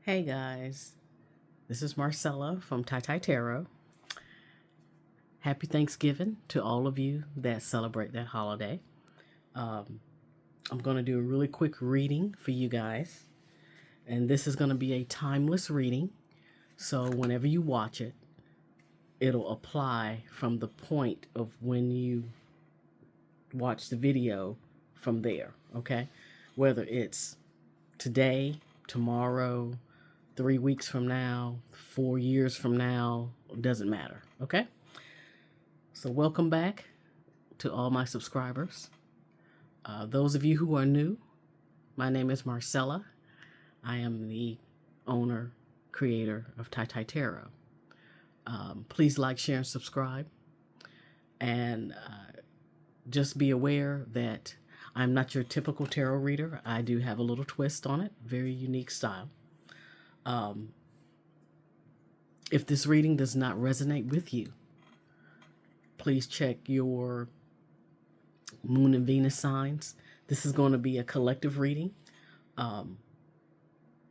Hey guys, this is Marcella from Tai Tai Tarot. Happy Thanksgiving to all of you that celebrate that holiday. Um, I'm going to do a really quick reading for you guys, and this is going to be a timeless reading. So whenever you watch it, it'll apply from the point of when you watch the video from there, okay? Whether it's today, tomorrow, 3 weeks from now, 4 years from now, doesn't matter, okay? So welcome back to all my subscribers. Those of you who are new, my name is Marcella. I am the owner, creator of Tai Tai Tarot. Please like, share, and subscribe. And just be aware that I'm not your typical tarot reader. I do have a little twist on it, very unique style. If this reading does not resonate with you, please check your Moon and Venus signs. This is going to be a collective reading.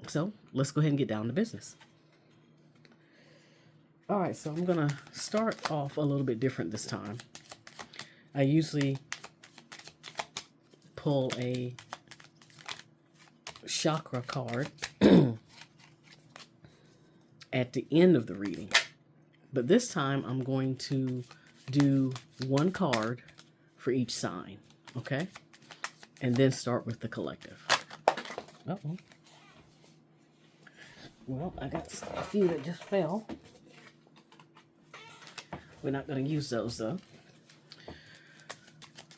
So let's go ahead and get down to business. All right, so I'm going to start off a little bit different this time. I usually pull a chakra card at the end of the reading. But this time I'm going to do one card for each sign, okay? And then start with the collective. Uh-oh. Well, I got a few that just fell. We're not going to use those, though.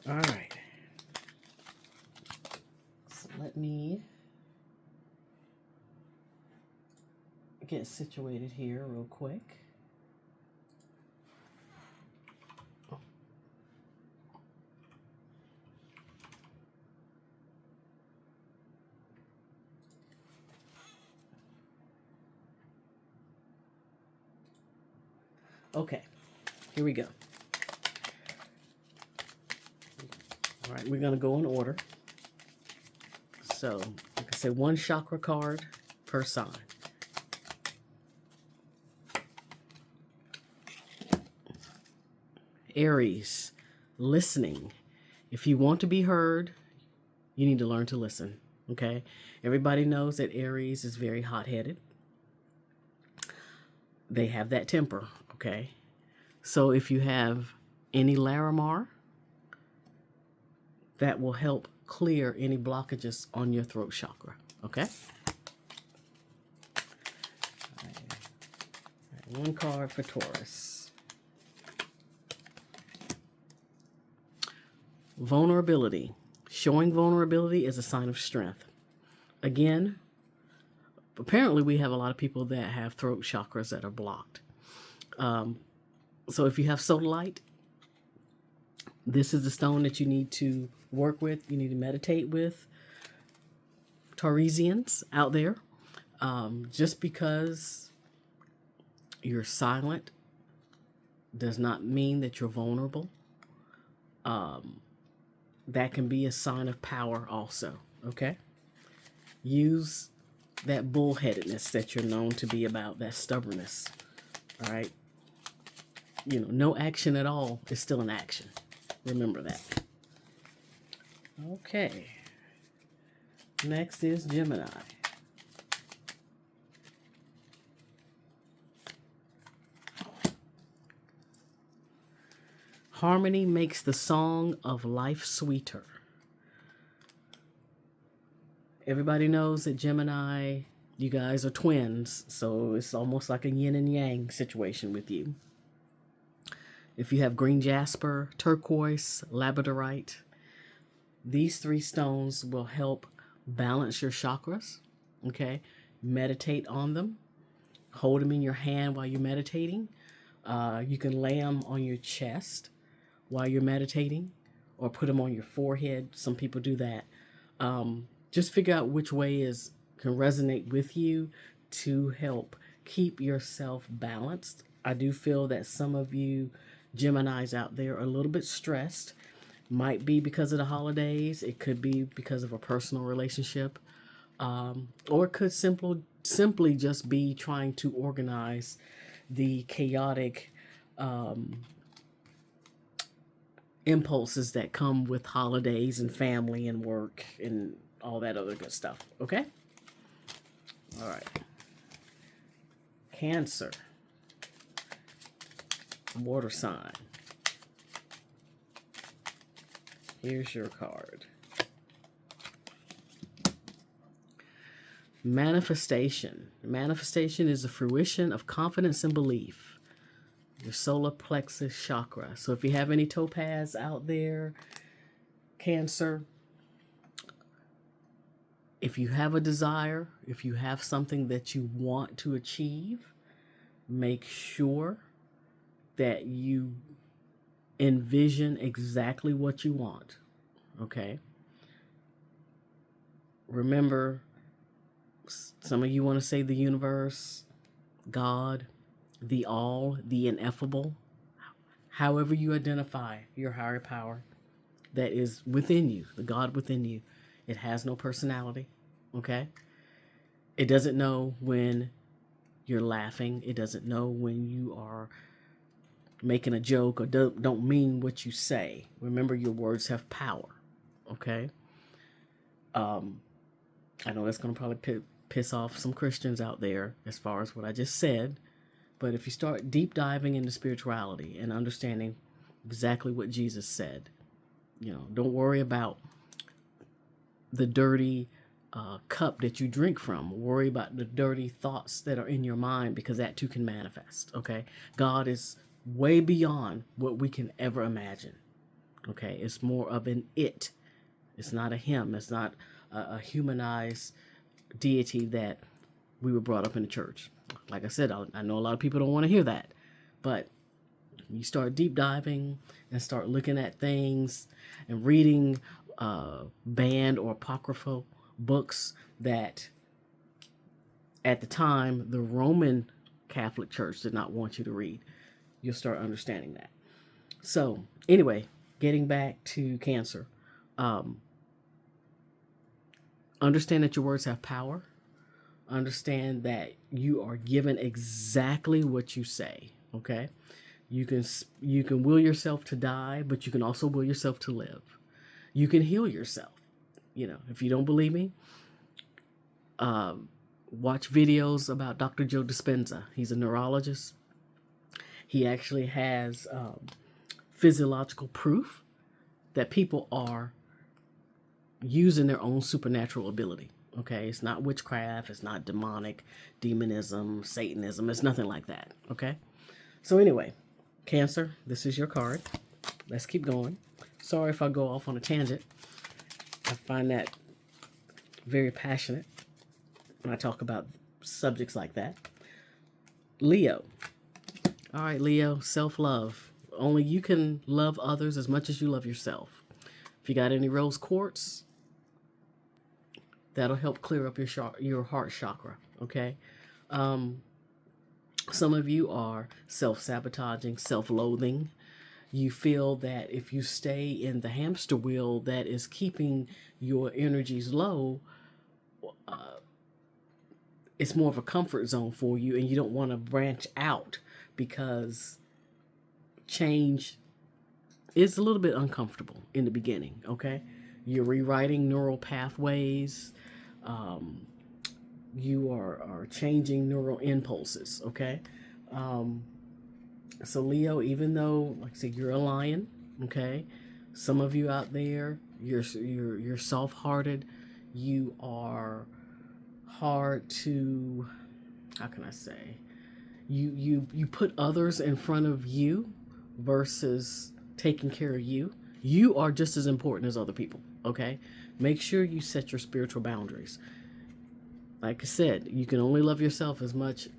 All right. So let me get situated here real quick. Okay, here we go. All right, we're going to go in order. So, like I said, one chakra card per sign. Aries, listening. If you want to be heard, you need to learn to listen, okay? Everybody knows that Aries is very hot-headed. They have that temper, okay? So if you have any Larimar, that will help clear any blockages on your throat chakra, okay? All right, one card for Taurus. Vulnerability. Showing vulnerability is a sign of strength. Again, apparently we have a lot of people that have throat chakras that are blocked. So if you have sodalite, this is the stone that you need to work with. You need to meditate with. Tauresians out there, just because you're silent does not mean that you're vulnerable. That can be a sign of power also, okay? Use that bullheadedness that you're known to be about, that stubbornness, all right? You know, no action at all is still an action. Remember that. Okay. Next is Gemini. Harmony makes the song of life sweeter. Everybody knows that Gemini, you guys are twins, so it's almost like a yin and yang situation with you. If you have green jasper, turquoise, labradorite, these three stones will help balance your chakras, okay? Meditate on them. Hold them in your hand while you're meditating. You can lay them on your chest while you're meditating, or put them on your forehead. Some people do that. Just figure out which way can resonate with you to help keep yourself balanced. I do feel that some of you Geminis out there are a little bit stressed. Might be because of the holidays. It could be because of a personal relationship. or it could simply just be trying to organize the chaotic impulses that come with holidays and family and work and all that other good stuff. Okay? All right. Cancer. Water sign. Here's your card. Manifestation. Manifestation is the fruition of confidence and belief. Your solar plexus chakra. So if you have any topaz out there, Cancer, if you have a desire, if you have something that you want to achieve, make sure that you envision exactly what you want. Okay? Remember, some of you want to say the universe, God, the all, the ineffable. However you identify your higher power that is within you, the God within you. It has no personality, okay? It doesn't know when you're laughing. It doesn't know when you are making a joke or don't mean what you say. Remember, your words have power, okay? I know that's going to probably piss off some Christians out there as far as what I just said, but if you start deep diving into spirituality and understanding exactly what Jesus said, don't worry about the dirty cup that you drink from. Worry about the dirty thoughts that are in your mind, because that too can manifest, okay? God is way beyond what we can ever imagine, okay? It's more of an it. It's not a him. It's not a humanized deity that we were brought up in the church. Like I said, I know a lot of people don't want to hear that, but you start deep diving and start looking at things and reading banned or apocryphal books that at the time the Roman Catholic Church did not want you to read. You'll start understanding that. So anyway, getting back to Cancer, understand that your words have power. Understand that you are given exactly what you say, okay? You can will yourself to die, but you can also will yourself to live. You can heal yourself. If you don't believe me, watch videos about Dr. Joe Dispenza. He's a neurologist. He actually has physiological proof that people are using their own supernatural ability. Okay, it's not witchcraft, it's not demonic, demonism, Satanism, it's nothing like that. Okay, so anyway, Cancer, this is your card. Let's keep going. Sorry if I go off on a tangent. I find that very passionate when I talk about subjects like that. Leo. All right, Leo, self-love. Only you can love others as much as you love yourself. If you got any rose quartz, that'll help clear up your heart chakra, okay? Some of you are self-sabotaging, self-loathing. You feel that if you stay in the hamster wheel that is keeping your energies low, it's more of a comfort zone for you, and you don't want to branch out because change is a little bit uncomfortable in the beginning, okay? You're rewriting neural pathways. You are changing neural impulses, okay? So Leo, even though, like I said, you're a lion, okay? Some of you out there, you're soft-hearted. You are hard to, how can I say? You put others in front of you versus taking care of you. You are just as important as other people, okay? Make sure you set your spiritual boundaries. Like I said, you can only love yourself as much,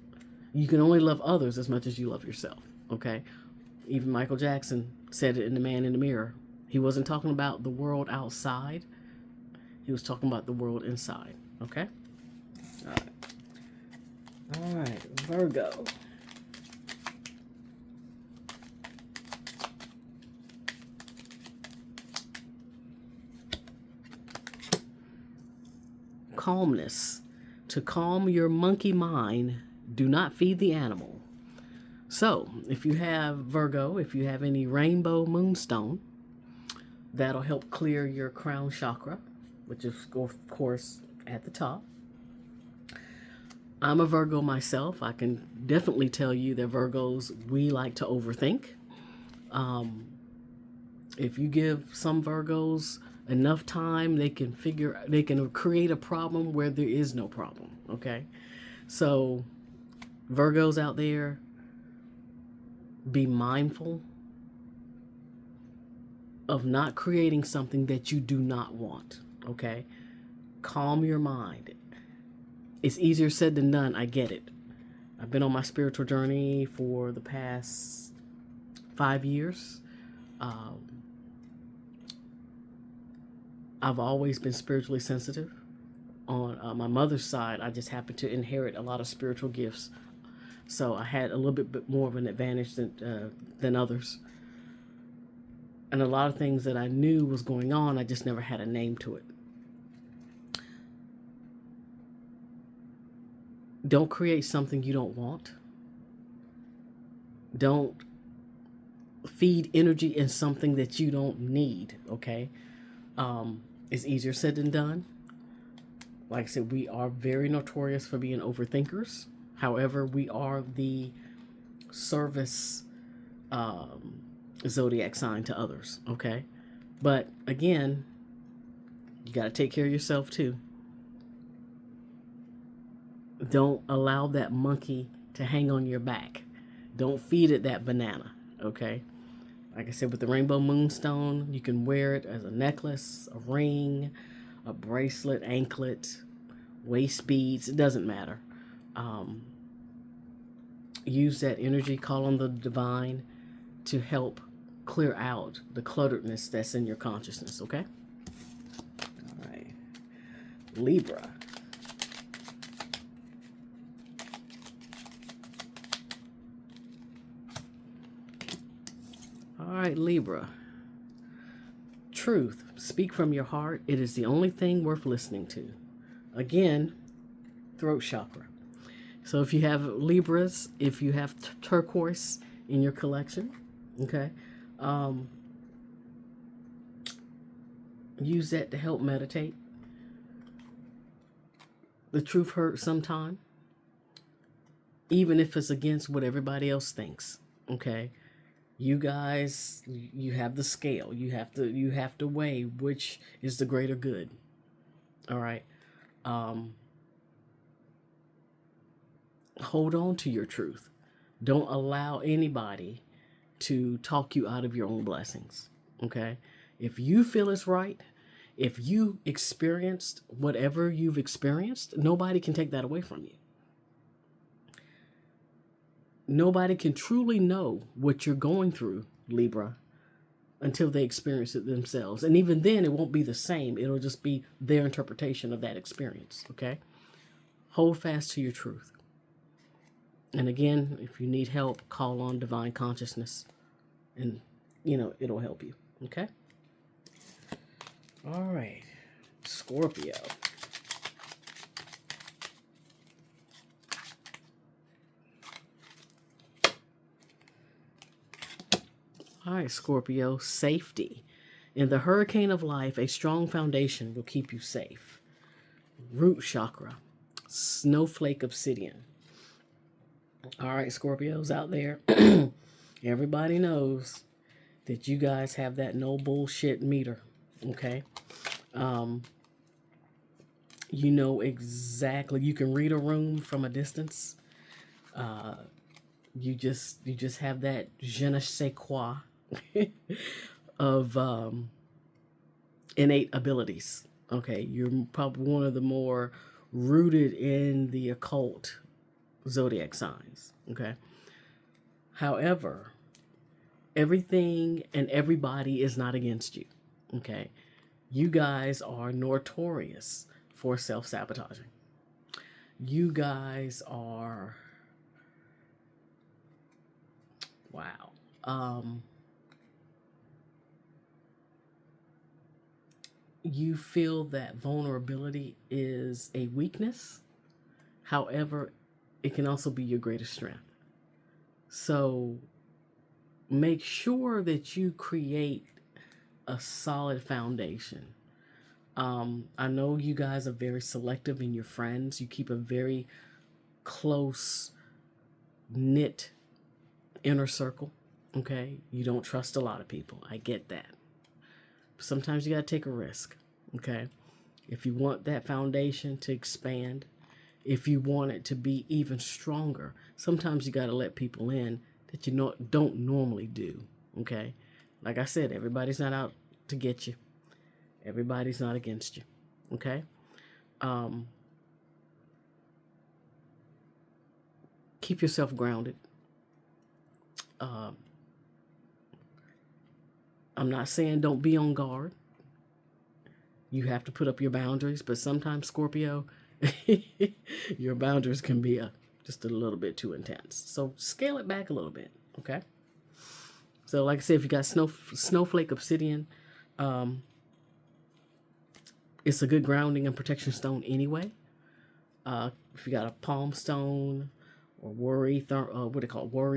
you can only love others as much as you love yourself, okay? Even Michael Jackson said it in The Man in the Mirror. He wasn't talking about the world outside. He was talking about the world inside, okay? All right, Virgo. calmness. To calm your monkey mind, do not feed the animal. So, if you have Virgo, if you have any rainbow moonstone, that'll help clear your crown chakra, which is, of course, at the top. I'm a Virgo myself. I can definitely tell you that Virgos, we like to overthink. If you give some Virgos enough time, they can create a problem where there is no problem. Okay. So Virgos out there, be mindful of not creating something that you do not want. Okay. Calm your mind. It's easier said than done. I get it. I've been on my spiritual journey for the past 5 years. I've always been spiritually sensitive. On my mother's side, I just happened to inherit a lot of spiritual gifts. So I had a little bit more of an advantage than others. And a lot of things that I knew was going on, I just never had a name to it. Don't create something you don't want. Don't feed energy in something that you don't need, okay? It's easier said than done. Like I said, we are very notorious for being overthinkers. However, we are the service zodiac sign to others, okay? But again, you got to take care of yourself too. Don't allow that monkey to hang on your back. Don't feed it that banana, okay? Like I said, with the rainbow moonstone, you can wear it as a necklace, a ring, a bracelet, anklet, waist beads. It doesn't matter. Use that energy, call on the divine to help clear out the clutteredness that's in your consciousness, okay? All right. Libra. All right, Libra. Truth. Speak from your heart. It is the only thing worth listening to. Again, throat chakra. So if you have Libras, if you have turquoise in your collection, okay, use that to help meditate. The truth hurts sometime, even if it's against what everybody else thinks, okay? You guys, you have the scale. You have to weigh which is the greater good. All right. Hold on to your truth. Don't allow anybody to talk you out of your own blessings. Okay. If you feel it's right, if you experienced whatever you've experienced, nobody can take that away from you. Nobody can truly know what you're going through, Libra, until they experience it themselves. And even then, it won't be the same. It'll just be their interpretation of that experience, okay? Hold fast to your truth. And again, if you need help, call on divine consciousness and, it'll help you, okay? All right, Scorpio. All right, Scorpio, safety. In the hurricane of life, a strong foundation will keep you safe. Root chakra, snowflake obsidian. All right, Scorpios out there, everybody knows that you guys have that no bullshit meter, okay? You know exactly, you can read a room from a distance. You just have that je ne sais quoi of innate abilities. Okay, you're probably one of the more rooted in the occult zodiac signs. Okay, however, everything and everybody is not against you. Okay, you guys are notorious for self-sabotaging. You guys are, wow. you feel that vulnerability is a weakness. However, it can also be your greatest strength. So make sure that you create a solid foundation. I know you guys are very selective in your friends. You keep a very close knit inner circle. Okay. You don't trust a lot of people. I get that. Sometimes you got to take a risk. Okay. If you want that foundation to expand, if you want it to be even stronger, sometimes you got to let people in that you don't normally do. Okay. Like I said, everybody's not out to get you. Everybody's not against you. Okay. Keep yourself grounded. I'm not saying don't be on guard. You have to put up your boundaries, but sometimes, Scorpio, your boundaries can be just a little bit too intense. So scale it back a little bit, okay? So like I said, if you got snowflake obsidian, it's a good grounding and protection stone anyway. If you got a palm stone or worry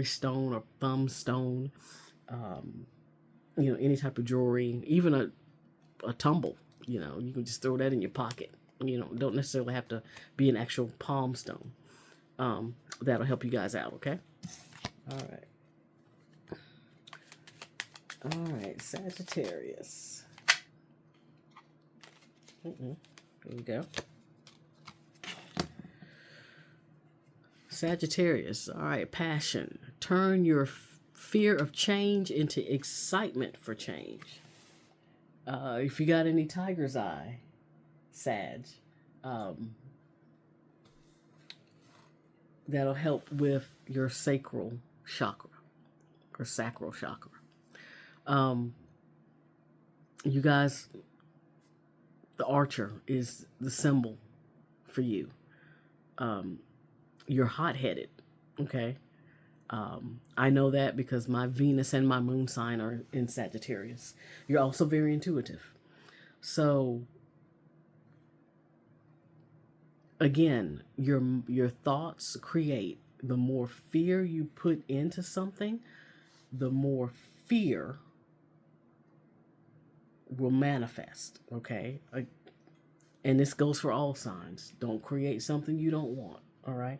stone or thumb stone, any type of jewelry, even a tumble, you can just throw that in your pocket. Don't necessarily have to be an actual palm stone. That'll help you guys out, okay? All right, Sagittarius. Here we go. Sagittarius. All right, passion. Turn your fear of change into excitement for change. If you got any tiger's eye, Sag, that'll help with your sacral chakra or sacral chakra. You guys, the archer is the symbol for you. You're hot-headed, okay? I know that because my Venus and my moon sign are in Sagittarius. You're also very intuitive. So, again, your thoughts create. The more fear you put into something, the more fear will manifest, okay? And this goes for all signs. Don't create something you don't want, all right?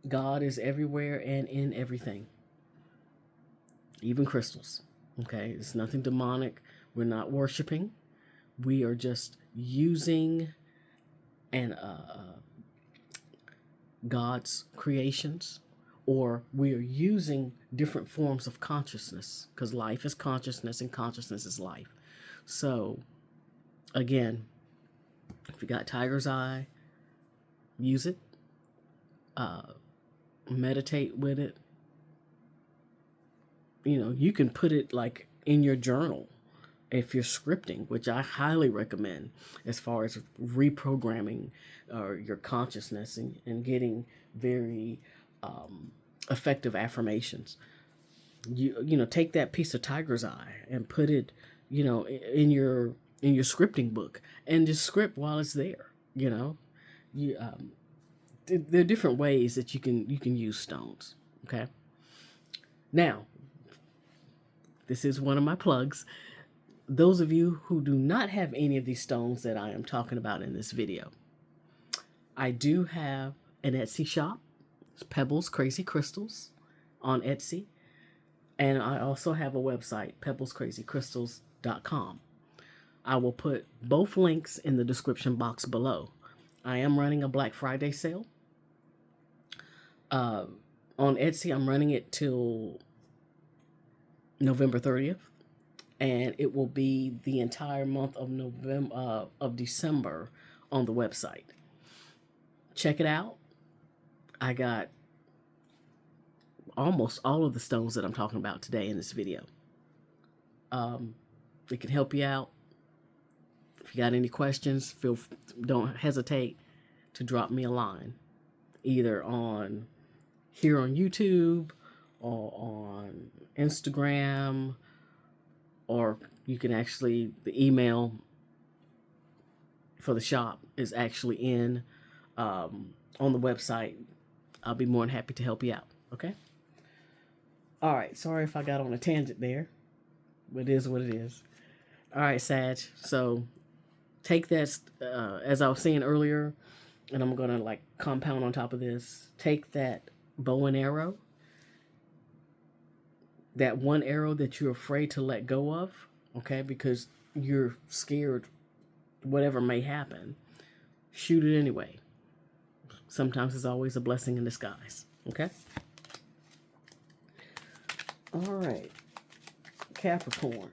God is everywhere and in everything, even crystals, okay? It's nothing demonic. We're not worshiping. We are just using God's creations, or we are using different forms of consciousness, because life is consciousness and consciousness is life. So, again, if you got tiger's eye, use it. Meditate with it. You can put it like in your journal if you're scripting, which I highly recommend as far as reprogramming your consciousness and getting very effective affirmations. Take that piece of tiger's eye and put it, in your scripting book and just script while it's there. There are different ways that you can use stones. Okay. Now, this is one of my plugs. Those of you who do not have any of these stones that I am talking about in this video, I do have an Etsy shop. It's Pebbles Crazy Crystals on Etsy. And I also have a website, pebblescrazycrystals.com. I will put both links in the description box below. I am running a Black Friday sale. On Etsy, I'm running it till November 30th. And it will be the entire month of December on the website. Check it out. I got almost all of the stones that I'm talking about today in this video. It can help you out. If you got any questions, don't hesitate to drop me a line, either here on YouTube or on Instagram, or You can actually, the email for the shop is actually on the website. I'll be more than happy to help you out. Okay. All right. Sorry if I got on a tangent there, but it is what it is. All right, Sag. So take that, as I was saying earlier, and I'm going to like compound on top of this. Take that bow and arrow, that one arrow that you're afraid to let go of, okay, because you're scared whatever may happen. Shoot it anyway. Sometimes it's always a blessing in disguise, okay? All right, Capricorn.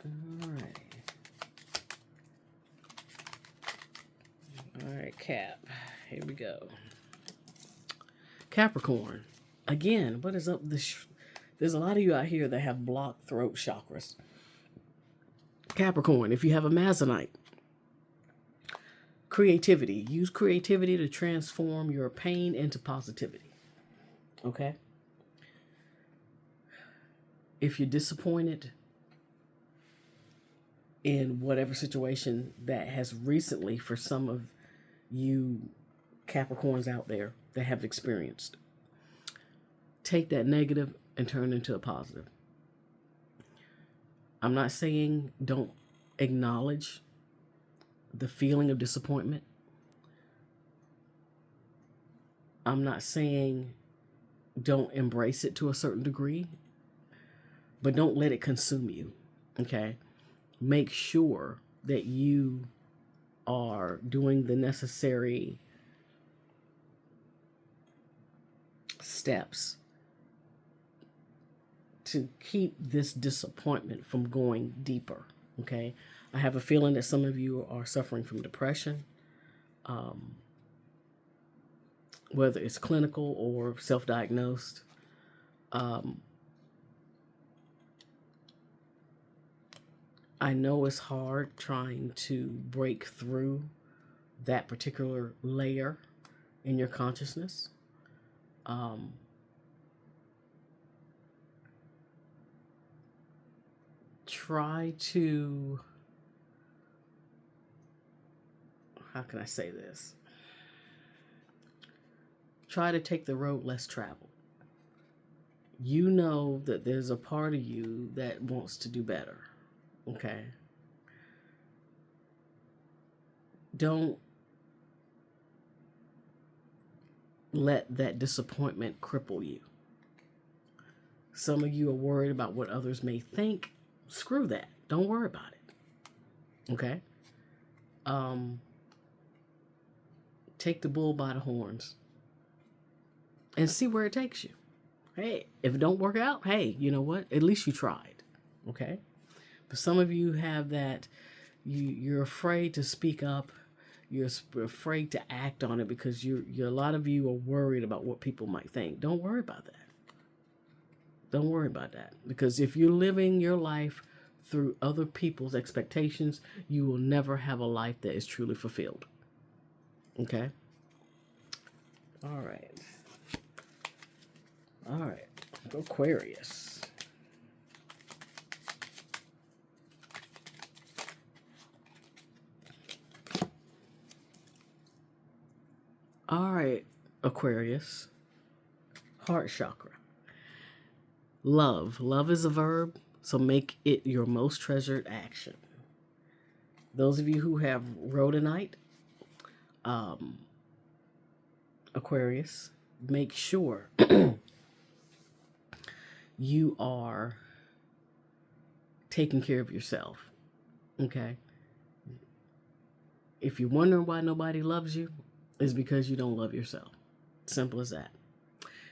All right. All right, Cap. Here we go. Capricorn. Again, what is up? There's a lot of you out here that have blocked throat chakras. Capricorn, if you have a Amazonite, creativity. Use creativity to transform your pain into positivity. Okay? If you're disappointed in whatever situation that has recently, for some of you Capricorns out there that have experienced, take that negative and turn it into a positive. I'm not saying don't acknowledge the feeling of disappointment. I'm not saying don't embrace it to a certain degree, but don't let it consume you, okay? Make sure that you are doing the necessary steps to keep this disappointment from going deeper, okay? I have a feeling that some of you are suffering from depression, whether it's clinical or self-diagnosed. I know it's hard trying to break through that particular layer in your consciousness. Try to, how can I say this? Try to take the road less traveled. You know that there's a part of you that wants to do better, okay? Don't let that disappointment cripple you. Some of you are worried about what others may think. Screw that. Don't worry about it. Okay? Take the bull by the horns and see where it takes you. Hey, if it don't work out, hey, you know what? At least you tried. Okay? But some of you have that, you're afraid to speak up. You're afraid to act on it because a lot of you are worried about what people might think. Don't worry about that. Don't worry about that. Because if you're living your life through other people's expectations, you will never have a life that is truly fulfilled. Okay? All right. All right. Aquarius. All right, Aquarius. Heart chakra. Love. Love is a verb, so make it your most treasured action. Those of you who have rhodonite, Aquarius, make sure you are taking care of yourself, okay? If you're wondering why nobody loves you, it's because you don't love yourself. Simple as that.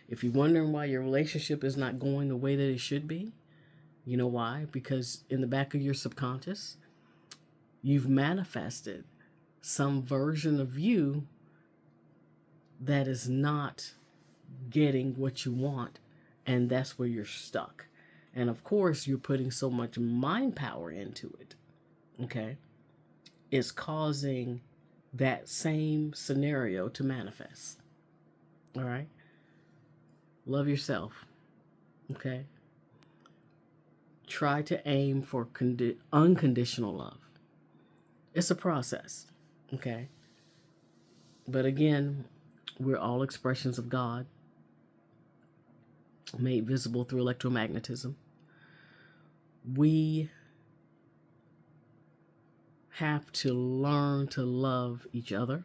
If you're wondering why your relationship is not going the way that it should be, you know why? Because in the back of your subconscious, you've manifested some version of you that is not getting what you want, and that's where you're stuck. And of course, you're putting so much mind power into it, okay? It's causing that same scenario to manifest. All right? Love yourself. Okay? Try to aim for unconditional love. It's a process. Okay? But again, we're all expressions of God made visible through electromagnetism. We have to learn to love each other,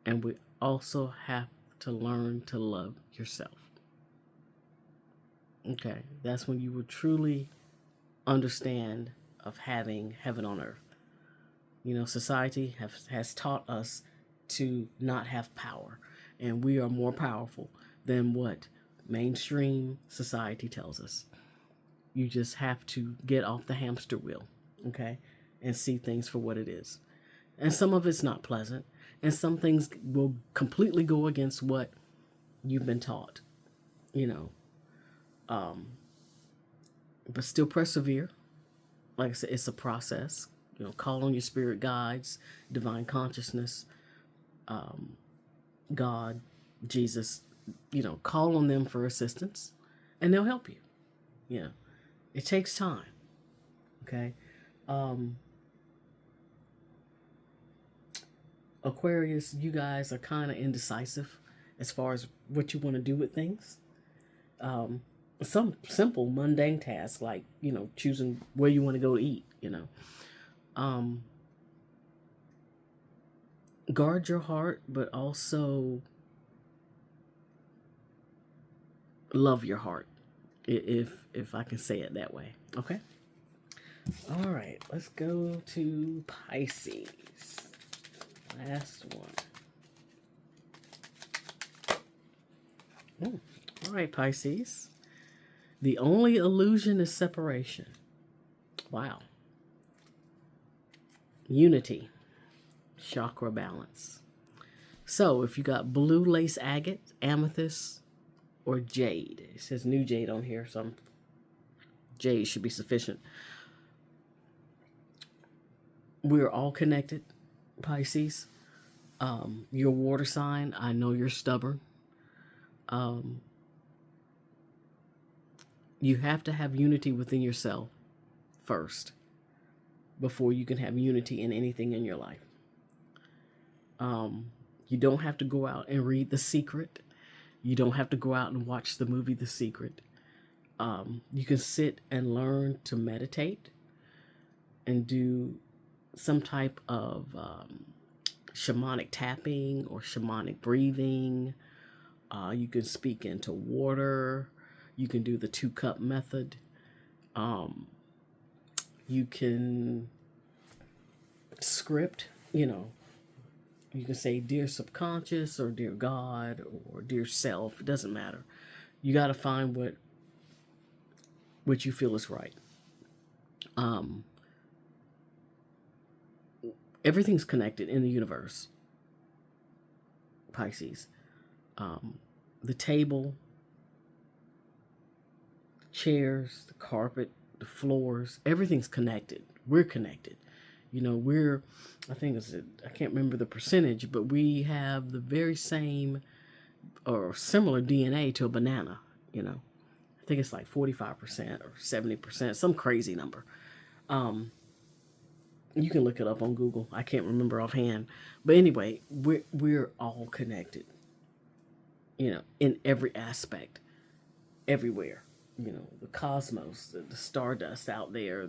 and we also have to learn to love yourself. Okay, that's when you will truly understand of having heaven on earth. You know, society has taught us to not have power, and we are more powerful than what mainstream society tells us. You just have to get off the hamster wheel, okay, and see things for what it is. And some of it's not pleasant, and some things will completely go against what you've been taught, you know. But still persevere. Like I said, it's a process. You know, call on your spirit guides, divine consciousness, God, Jesus. You know, call on them for assistance, and they'll help you. You know, it takes time. Okay. Aquarius, you guys are kind of indecisive as far as what you want to do with things. Some simple, mundane tasks like, you know, choosing where you want to go to eat, you know. Guard your heart, but also love your heart, if I can say it that way. Okay. All right, let's go to Pisces. Last one. All right, Pisces. The only illusion is separation. Wow. Unity. Chakra balance. So if you got blue lace agate, amethyst, or jade. It says new jade on here, so jade should be sufficient. We're all connected, Pisces. Your water sign, I know you're stubborn. You have to have unity within yourself first before you can have unity in anything in your life. You don't have to go out and read The Secret. You don't have to go out and watch the movie The Secret. You can sit and learn to meditate and do some type of shamanic tapping or shamanic breathing. You can speak into water. You can do the 2-cup method. You can script, you know. You can say, dear subconscious, or dear God, or dear self. It doesn't matter. You got to find what you feel is right. Everything's connected in the universe, Pisces. The table, the chairs, the carpet, the floors, everything's connected. We're connected. You know, I can't remember the percentage, but we have the very same or similar DNA to a banana, you know. I think it's like 45% or 70%, some crazy number. You can look it up on Google. I can't remember offhand. But anyway, we're all connected, you know, in every aspect, everywhere. You know, the cosmos, the stardust out there,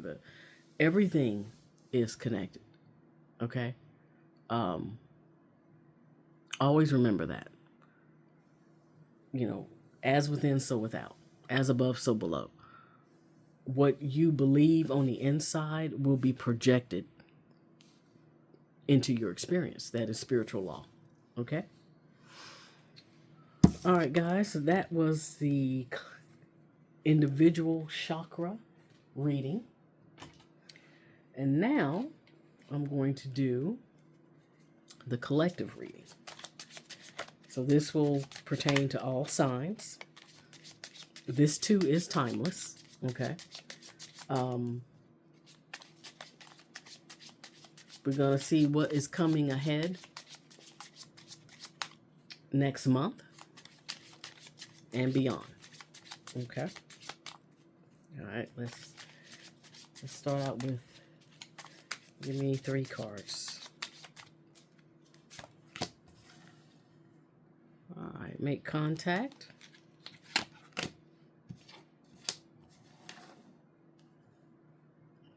everything is connected. Okay? Always remember that. You know, as within, so without. As above, so below. What you believe on the inside will be projected into your experience. That is spiritual law. Okay? All right, guys. So that was the individual chakra reading. And now I'm going to do the collective reading. So this will pertain to all signs. This too is timeless. Okay. We're going to see what is coming ahead next month and beyond. Okay. right, let's start out with, give me 3 cards. All right, make contact.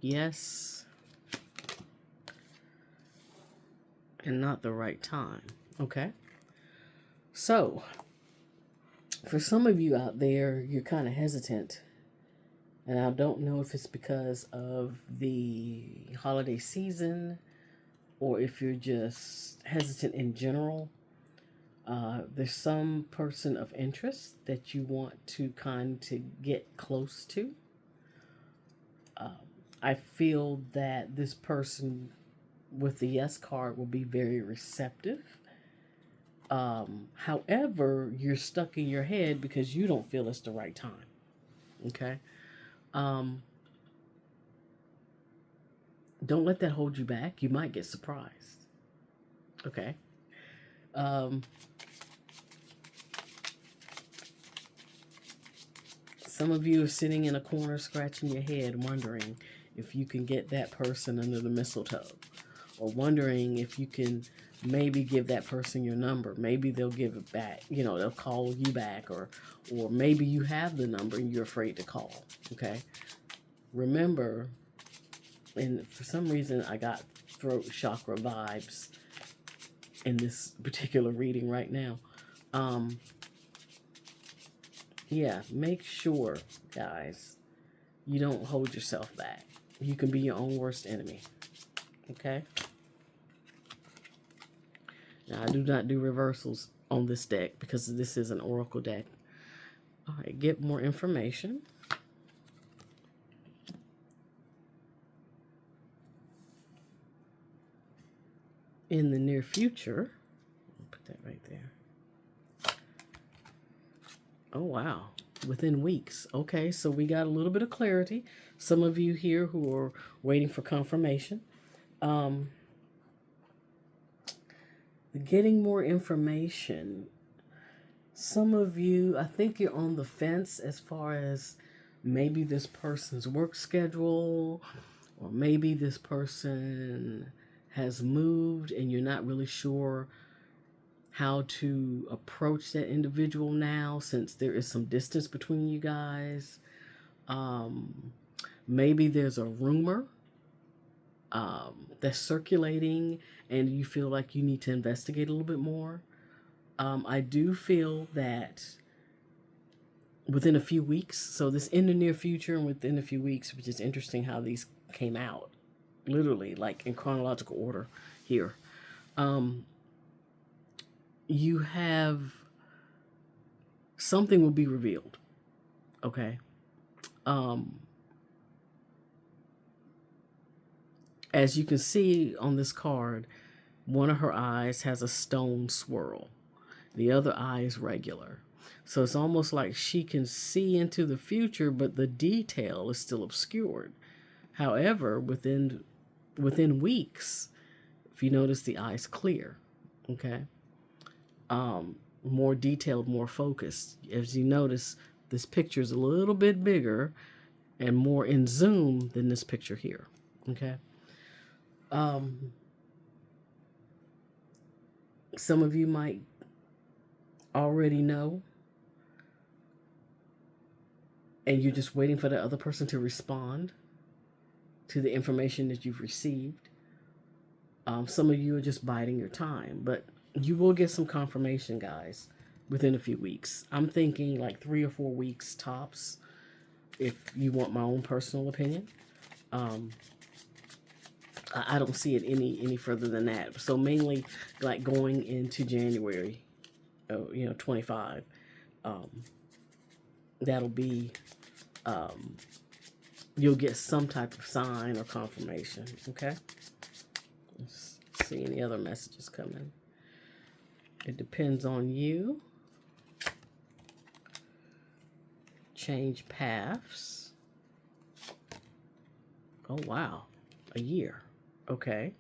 Yes. And not the right time. Okay. So, for some of you out there, you're kind of hesitant. And I don't know if it's because of the holiday season or if you're just hesitant in general. There's some person of interest that you want to kind of get close to. I feel that this person with the yes card will be very receptive. However, you're stuck in your head because you don't feel it's the right time. Okay. Don't let that hold you back. You might get surprised. Okay. Some of you are sitting in a corner scratching your head wondering if you can get that person under the mistletoe, or wondering if you can maybe give that person your number. Maybe they'll give it back. You know, they'll call you back, or maybe you have the number and you're afraid to call. Okay. Remember, and for some reason I got throat chakra vibes in this particular reading right now. Yeah, make sure, guys, you don't hold yourself back. You can be your own worst enemy. Okay? Now, I do not do reversals on this deck because this is an oracle deck. All right, get more information. In the near future, I'll put that right there. Oh, wow. Within weeks. Okay, so we got a little bit of clarity. Some of you here who are waiting for confirmation. Getting more information. Some of you, I think you're on the fence as far as maybe this person's work schedule, or maybe this person has moved and you're not really sure how to approach that individual now, since there is some distance between you guys. Maybe there's a rumor that's circulating and you feel like you need to investigate a little bit more. I do feel that within a few weeks, so this in the near future and within a few weeks, which is interesting how these came out, literally like in chronological order here. You have something will be revealed. Okay. As you can see on this card, one of her eyes has a stone swirl. The other eye is regular. So it's almost like she can see into the future, but the detail is still obscured. However, within weeks, if you notice, the eye's clear. Okay. More detailed, more focused. As you notice, this picture is a little bit bigger and more in zoom than this picture here. Okay. Some of you might already know, and you're just waiting for the other person to respond to the information that you've received. Some of you are just biding your time, but you will get some confirmation, guys, within a few weeks. I'm thinking like 3 or 4 weeks tops, if you want my own personal opinion. I don't see it any further than that. So mainly like going into January, 25. That'll be, you'll get some type of sign or confirmation. Okay. Let's see any other messages coming. It depends on you. Change paths. Oh, wow. A year. Okay.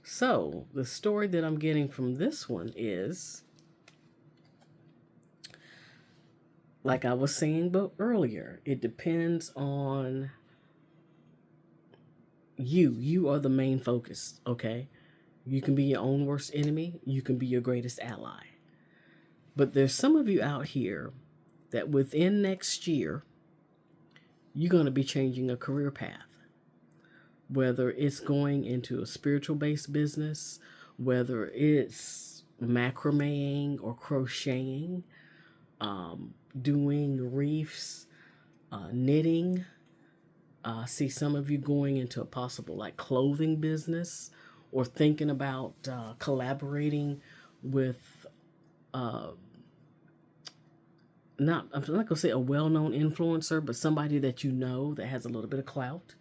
So the story that I'm getting from this one is like I was saying but earlier, it depends on you. You are the main focus, okay? You can be your own worst enemy, you can be your greatest ally. But there's some of you out here that within next year, you're going to be changing a career path. Whether it's going into a spiritual based business, whether it's macrameing or crocheting, doing reefs, knitting. See some of you going into a possible like clothing business or thinking about collaborating with I'm not going to say a well-known influencer, but somebody that you know that has a little bit of clout.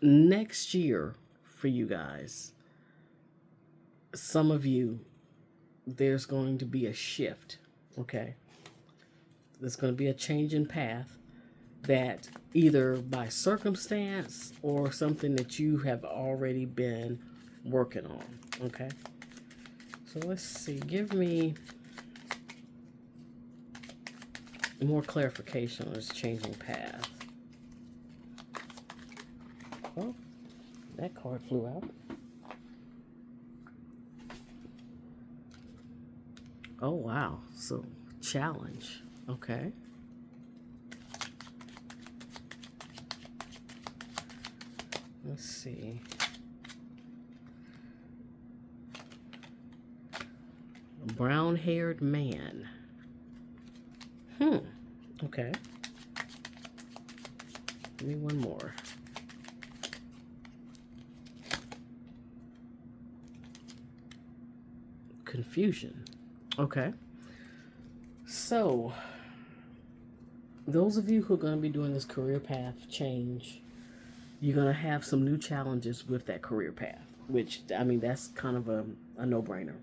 Next year for you guys, some of you, there's going to be a shift, okay? There's going to be a change in path that either by circumstance or something that you have already been working on, okay? So let's see, give me more clarification on this changing path. Oh, that card flew out. Oh, wow. So, challenge. Okay. Let's see. A brown-haired man. Okay. Give me one more. Confusion. Okay. So, those of you who are going to be doing this career path change, you're going to have some new challenges with that career path, which, I mean, that's kind of a no-brainer.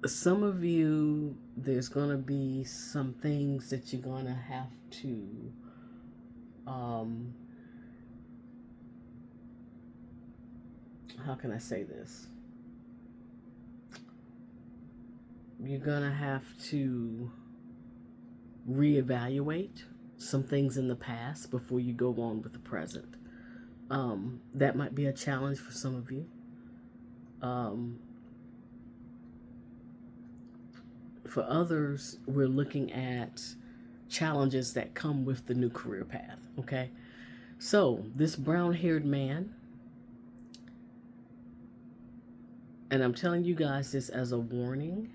Some of you, there's going to be some things that you're going to have to how can I say this? You're going to have to reevaluate some things in the past before you go on with the present. That might be a challenge for some of you. For others, we're looking at challenges that come with the new career path, okay? So, this brown-haired man, and I'm telling you guys this as a warning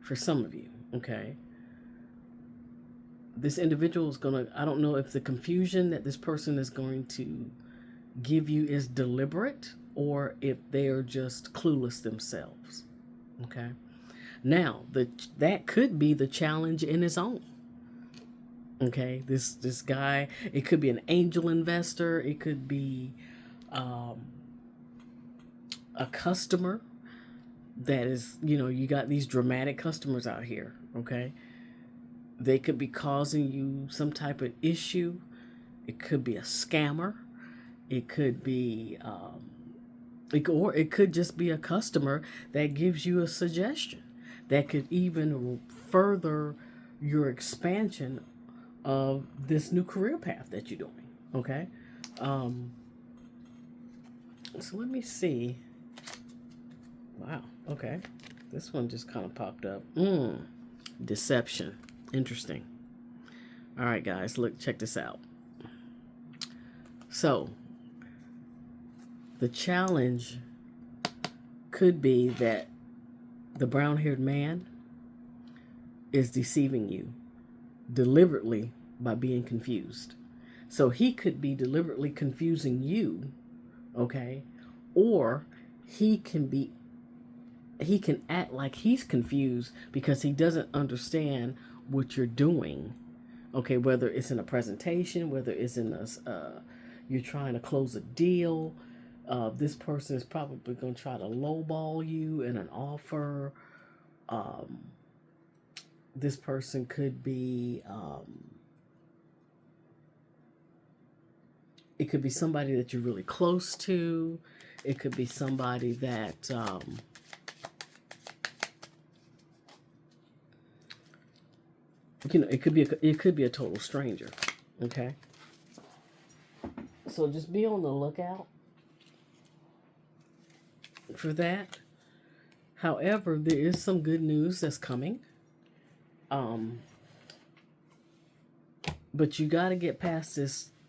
for some of you, okay? This individual is going to, I don't know if the confusion that this person is going to give you is deliberate or if they're just clueless themselves, okay? Now, that could be the challenge in its own. Okay, this guy, it could be an angel investor, it could be a customer that is, you got these dramatic customers out here, okay? They could be causing you some type of issue. It could be a scammer. It could be, or it could just be a customer that gives you a suggestion that could even further your expansion of this new career path that you're doing, okay? So let me see. Wow, okay. This one just kind of popped up. Deception. Interesting. All right, guys, look, check this out. So, the challenge could be that the brown-haired man is deceiving you deliberately by being confused. So he could be deliberately confusing you, okay? Or he can act like he's confused because he doesn't understand what you're doing, okay? Whether it's in a presentation, whether it's in you're trying to close a deal. This person is probably going to try to lowball you in an offer. This person could be, it could be somebody that you're really close to. It could be somebody that You know, it could be a total stranger. Okay, so just be on the lookout for that. However, there is some good news that's coming. Um, but you got to get past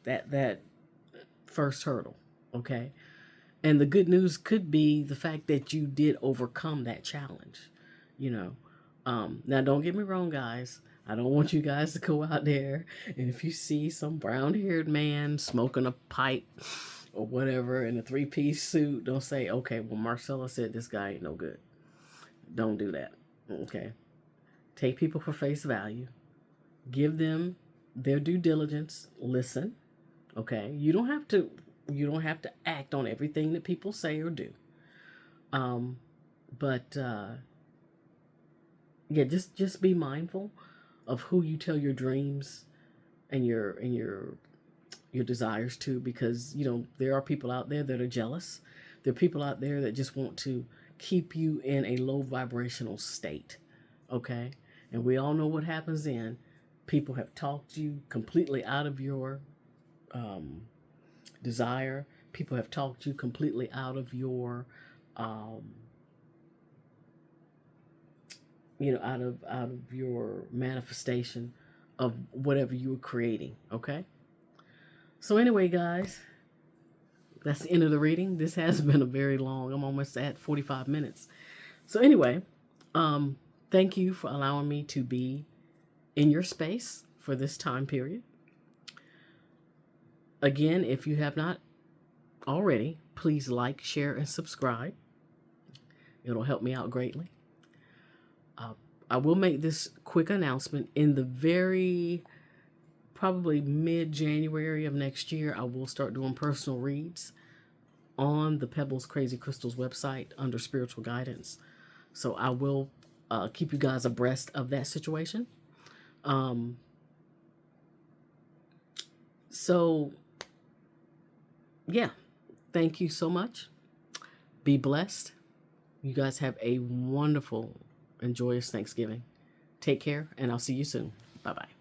that first hurdle. Okay, and the good news could be the fact that you did overcome that challenge. You know, now don't get me wrong, guys. I don't want you guys to go out there and if you see some brown haired man smoking a pipe or whatever in a three-piece suit, don't say, okay, well, Marcella said this guy ain't no good. Don't do that. Okay. Take people for face value. Give them their due diligence. Listen. Okay. You don't have to act on everything that people say or do. Um, but yeah, just be mindful of who you tell your dreams and your desires to, because there are people out there that are jealous. There are people out there that just want to keep you in a low vibrational state. Okay, and we all know what happens then. People have talked you completely out of your um, desire. People have talked you completely out of your um, out of your manifestation of whatever you were creating. Okay, so anyway, guys, that's the end of the reading. This has been a very long, I'm almost at 45 minutes. So anyway, um thank you for allowing me to be in your space for this time period. Again, if you have not already, please like, share, and subscribe. It'll help me out greatly. uh, I will make this quick announcement in the very probably mid-January of next year. I will start doing personal reads on the Pebbles Crazy Crystals website under spiritual guidance. So I will keep you guys abreast of that situation. Um, so, yeah, thank you so much. Be blessed. You guys have a wonderful and joyous Thanksgiving. Take care, and I'll see you soon. Bye bye.